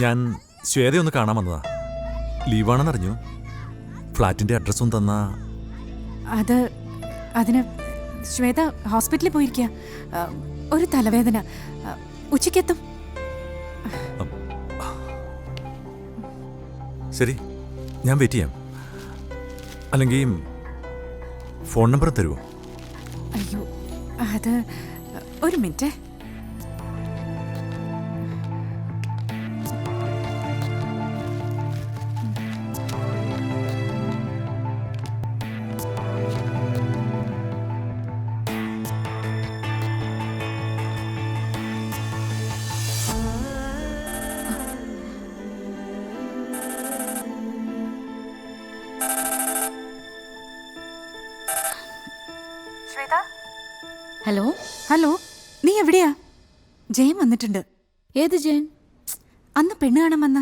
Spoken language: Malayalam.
ഞാൻ ശ്വേതയൊന്ന് കാണാൻ വന്നതാ. ലീവാണെന്നറിഞ്ഞു. ഫ്ലാറ്റിന്റെ അഡ്രസ്സും തന്നാ. അതിന് ശ്വേത ഹോസ്പിറ്റലിൽ പോയിരിക്കുക. ഒരു തലവേദന. ഉച്ചയ്ക്കെത്തും. ശരി, ഞാൻ വെയിറ്റ് ചെയ്യാം. അല്ലെങ്കിൽ ഫോൺ നമ്പർ തരുമോ? അയ്യോ, അത് ഒരു മിനിറ്റ്. ഹലോ ഹലോ, നീ എവിടെയാ? ജയൻ വന്നിട്ടുണ്ട്. ഏത് ജയൻ? അന്ന് പെണ്ണ് കാണാൻ വന്ന